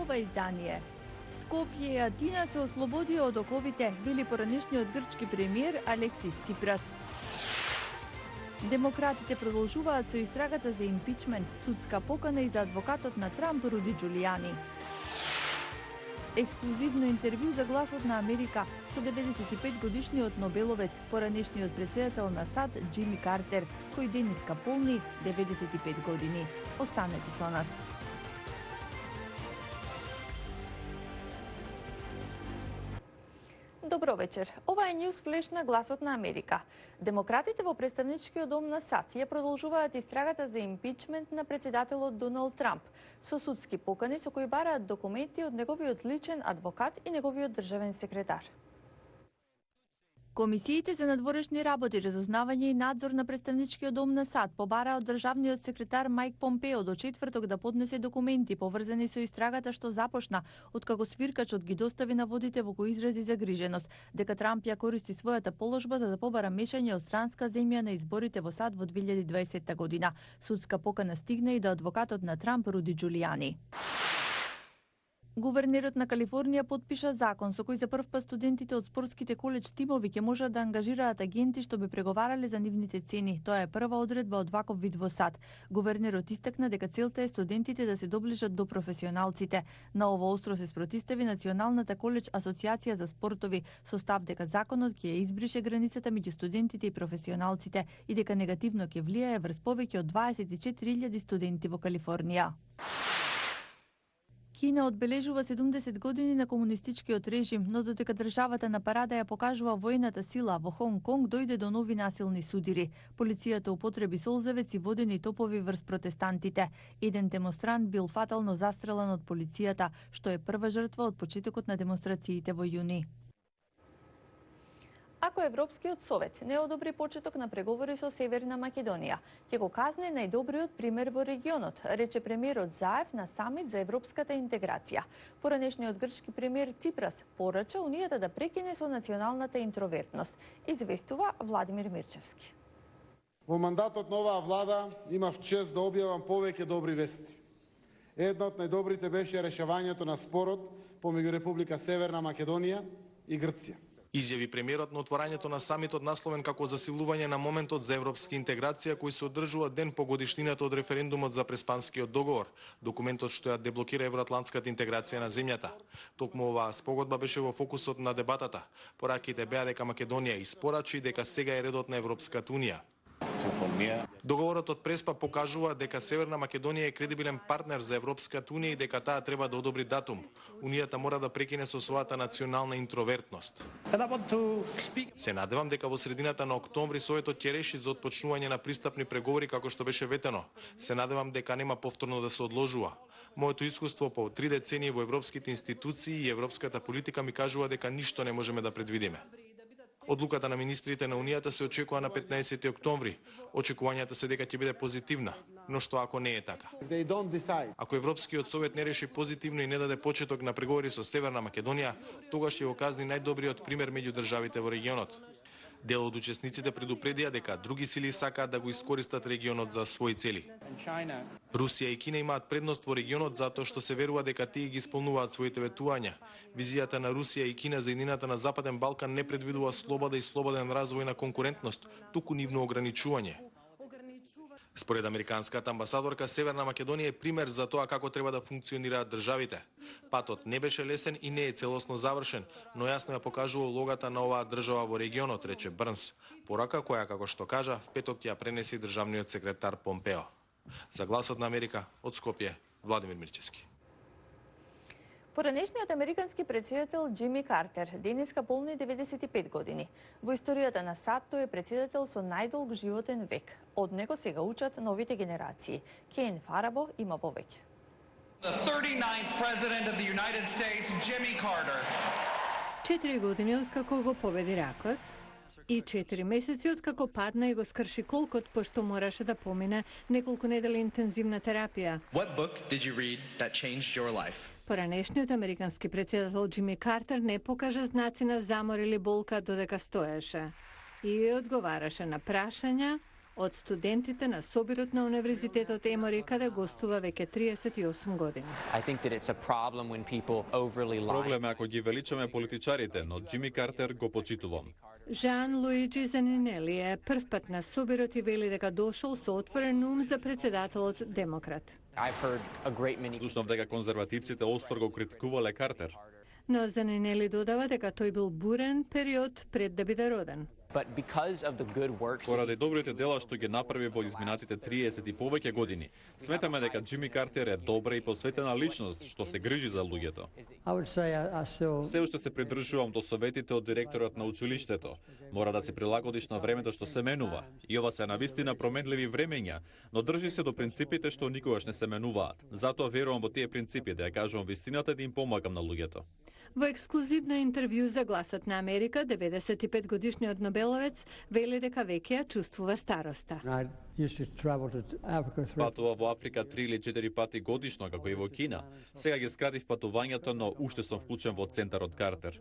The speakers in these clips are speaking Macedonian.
ова издание. Скопје и Атина се ослободи од оковите, вели поранешниот грчки премиер Алексис Ципрас. Демократите продолжуваат со истрагата за импичмент, судска покана и за адвокатот на Трамп Руди Джулијани. Ексклузивно интервју за Гласот на Америка со 95 годишниот Нобеловец, поранешниот претседател на САД Џими Картер, кој денеска полни 95 години. Останете со нас. Добро вечер. Ова е Ньюс Флеш на Гласот на Америка. Демократите во представничкиот дом на САД ја продолжуваат истрагата за импичмент на претседателот Доналд Трамп со судски покани со кои бараат документи од неговиот личен адвокат и неговиот државен секретар. Комисиите за надворешни работи, разузнавање и надзор на представничкиот дом на САД побараа од државниот секретар Мајк Помпео до четврток да поднесе документи поврзани со истрагата што започна откако свиркачот ги достави на водите во кои изрази загриженост дека Трамп ја користи својата положба за да побара мешање од странска земја на изборите во САД во 2020 година. Судска покана стигна и до адвокатот на Трамп Руди Джулијани. Гувернерот на Калифорнија потпиша закон со кој за прв пат студентите од спортските коледж тимови ќе можат да ангажираат агенти што би преговарале за нивните цени. Тоа е прва одредба од ваков вид во САД. Гувернерот истакна дека целта е студентите да се доближат до професионалците. На ово остро се спротистави Националната коледж асоциација за спортови со став дека законот ќе ја избрише границата меѓу студентите и професионалците и дека негативно ќе влијае врз повеќе од 24.000 студенти во Калифорнија. Кина одбележува 70 години на комунистичкиот режим, но додека државата на парада ја покажува војната сила во Хонг Конг дојде до нови насилни судири. Полицијата употреби солзевец и водени топови врз протестантите. Еден демонстрант бил фатално застрелан од полицијата, што е прва жртва од почетокот на демонстрациите во јуни. Ако Европскиот совет не одобри почеток на преговори со Северна Македонија, ќе го казне најдобриот пример во регионот, рече премиерот Заев на самит за европската интеграција. Поранешниот грчки премиер Ципрас порача Унијата да прекине со националната интровертност, известува Владимир Мирчевски. Во мандатот на оваа влада имав чест да објавам повеќе добри вести. Една од најдобрите беше решавањето на спорот помеѓу Република Северна Македонија и Грција. Изјави премиерот на отворањето на самитот насловен како засилување на моментот за европска интеграција кој се одржува ден по годишнината од референдумот за Преспанскиот договор, документот што ја деблокира евроатлантската интеграција на земјата. Токму оваа спогодба беше во фокусот на дебатата. Пораките беа дека Македонија испорачи дека сега е редот на Европската унија. Договорот од Преспа покажува дека Северна Македонија е кредибилен партнер за Европската унија и дека таа треба да одобри датум. Унијата мора да прекине со својата национална интровертност. Се надевам дека во средината на октомври Советот ќе реши за отпочнување на пристапни преговори како што беше ветено. Се надевам дека нема повторно да се одложува. Моето искуство по 3 децении во европските институции и европската политика ми кажува дека ништо не можеме да предвидиме. Одлуката на министрите на Унијата се очекува на 15 октомври. Очекувањата се дека ќе биде позитивна, но што ако не е така? Ако Европскиот совет не реши позитивно и не даде почеток на преговори со Северна Македонија, тогаш ќе го казни најдобриот пример меѓу државите во регионот. Дел од учесниците предупредија дека други сили сакаат да го искористат регионот за своји цели. Русија и Кина имаат предност во регионот затоа што се верува дека тие ги исполнуваат своите ветувања. Визијата на Русија и Кина за едината на Западен Балкан не предвидува слобода и слободен развој на конкурентност, туку нивно ограничување. Според американската амбасадорка, Северна Македонија е пример за тоа како треба да функционираат државите. Патот не беше лесен и не е целосно завршен, но јасно ја покажува улогата на оваа држава во регионот, рече Брнс. Порака која, како што кажа, в петок ќе ја пренеси државниот секретар Помпео. За Гласот на Америка, од Скопје, Владимир Мирчевски. Поранешниот американски претседател Џими Картер денеска полни 95 години. Во историјата на САД тој е претседател со најдолг животен век. Од него сега учат новите генерации. Кен Фарабо има повеќе. The 39th president of the United States, Jimmy Carter. 4 години откако го победи ракот и 4 месеци откако падна и го скрши колкот, пошто мораше да помине неколку недели интензивна терапија. What book did you read that changed your life? Поранешниот американски претседател Џими Картер не покажа знаци на замор или болка додека стоеше и одговараше на прашања од студентите на собирот на Универзитетот Емори, каде гостува веќе 38 години. Проблем е ако ги величаме политичарите, но Џими Картер го почитувам. Жан Луиджи Занинели е првпат на собирот и вели дека дошол со отворен ум за председателот демократ. Слушнав дека конзервативците остро го критикувале Картер. Но Занинели додава дека тој бил бурен период пред да биде роден. Поради добрите дела што ги направи во изминатите 30 и повеќе години, сметаме дека Џими Картер е добра и посветена личност што се грижи за луѓето. Се уште се придржувам до советите од директорот на училиштето. Мора да се прилагодиш на времето што се менува. И ова се навистина променливи времења, но држи се до принципите што никогаш не се менуваат. Затоа верувам во тие принципи, да ја кажувам вистината и да им помагам на луѓето. Во ексклузивно интервју за Гласот на Америка, 95 годишниот Нобеловец вели дека веќе ја чувствува староста. Патува во Африка 3 или 4 пати годишно, како и во Кина. Сега ги скратив патувањето, но уште сум вклучен во центарот Картер.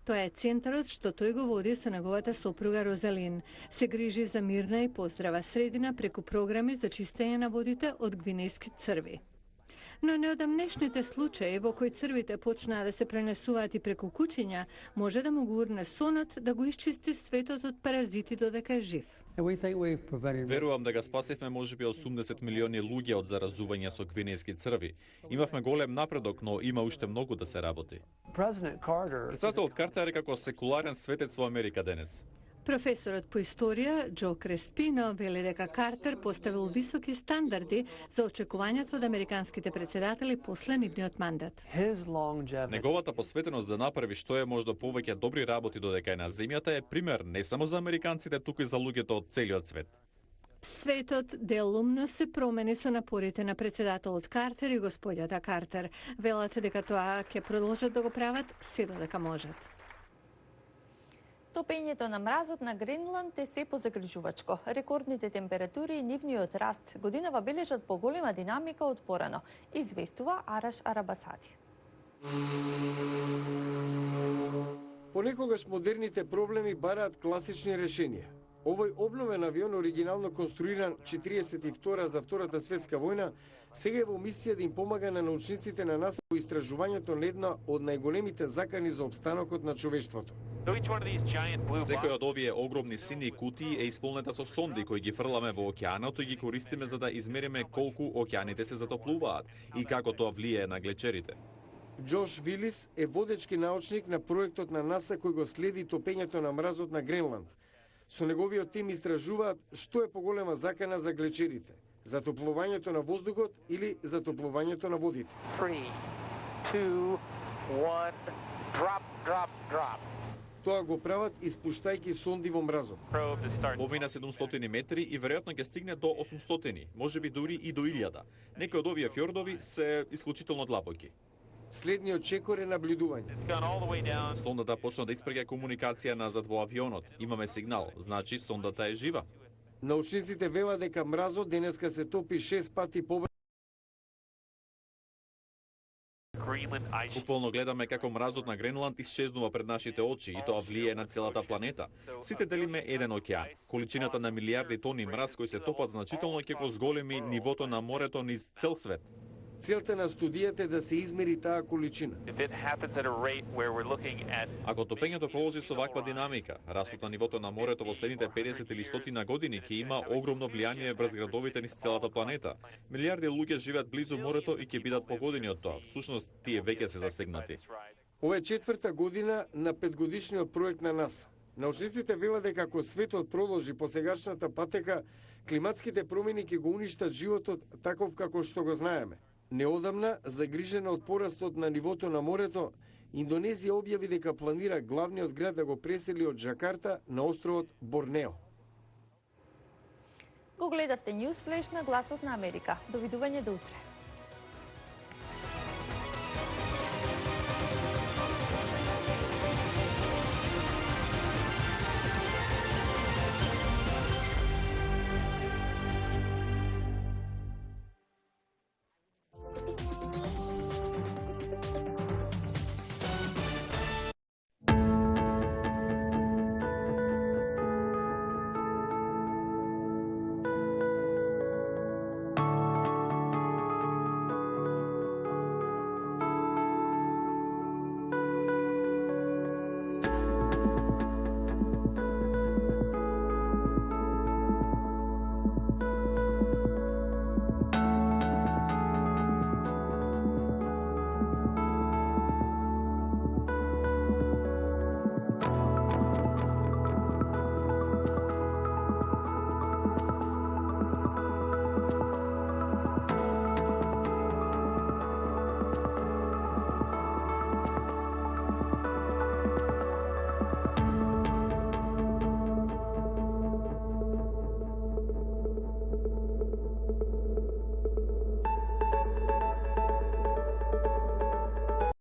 Тоа е центарот што тој го води со неговата сопруга Розалин. Се грижи за мирна и поздрава средина преку програми за чистење на водите од гвинејски црви. Но неодамнешните случаи во кои црвите почнаа да се пренесуваат и преку кучиња, може да му го урне сонот да го исчисти светот од паразити додека е жив. Верувам дека спасивме можеби 80 милиони луѓе од заразување со гвинејски црви. Имавме голем напредок, но има уште многу да се работи. Председателот Картер е како секуларен светец во Америка денес. Професорот по историја Џо Креспино вели дека Картер поставил високи стандарди за очекувањето од американските председатели после нивниот мандат. Неговата посветеност да направи што е можда повеќе добри работи додека е на земјата е пример не само за американците, туку и за луѓето од целиот свет. Светот делумно се промени со напорите на председателот Картер и господјата Картер. Велат дека тоа ќе продолжат да го прават се додека можат. Топењето на мразот на Гренланд е се позагрижувачко. Рекордните температури и нивниот раст годинава бележат поголема динамика од порано, известува Араш Арабасади. Понекогаш модерните проблеми бараат класични решенија. Овој обновен авион, оригинално конструиран 42 за Втората светска војна, сега е во мисија да им помага на научниците на НАСА во истражувањето на една од најголемите закани за обстанокот на човештвото. Секој од овие огромни сини кутии е исполнета со сонди кои ги фрламе во океанот и ги користиме за да измериме колку океаните се затоплуваат и како тоа влијае на глечерите. Џош Вилис е водечки научник на проектот на НАСА кој го следи топењето на мразот на Гренланд. Со неговиот тим истражуваат што е поголема закана за глечерите, затоплувањето на воздухот или затоплувањето на водите. 3, 2, 1, drop. Тоа го прават испуштајќи сонди во мразот. Помина 700 метри и веројатно ќе стигне до 800, можеби дури и до 1000. Некои од овие фјордови се исклучително длабоки. Следниот чекор е наблюдување. Сондата почна да испраќа комуникација назад во авионот. Имаме сигнал, значи сондата е жива. Научниците велат дека мразот денеска се топи 6 пати побрзо. Буквално гледаме како мразот на Гренланд исчезнува пред нашите очи и тоа влијае на целата планета. Сите делиме еден океан. Количината на милиарди тони мраз кои се топат значително ќе го зголеми нивото на морето низ цел свет. Целта на студијата е да се измери таа количина. Ако топењето продолжи со ваква динамика, растот на нивото на морето во следните 50 или 100 години ќе има огромно влијание врз градовите низ целата планета. Милиарди луѓе живеат близу морето и ќе бидат погодени од тоа. Всушност, тие веќе се засегнати. Ова е 4-та година на 5-годишниот проект на НАСА. Научниците велат дека ако светот продолжи по сегашната патека, климатските промени ќе го уништат животот таков како што го знаеме. Неодамна, загрижена од порастот на нивото на морето, Индонезија објави дека планира главниот град да го пресели од Џакарта на островот Борнео. Го гледавте Ньюс Флеш на Гласот на Америка. Довидување до утре.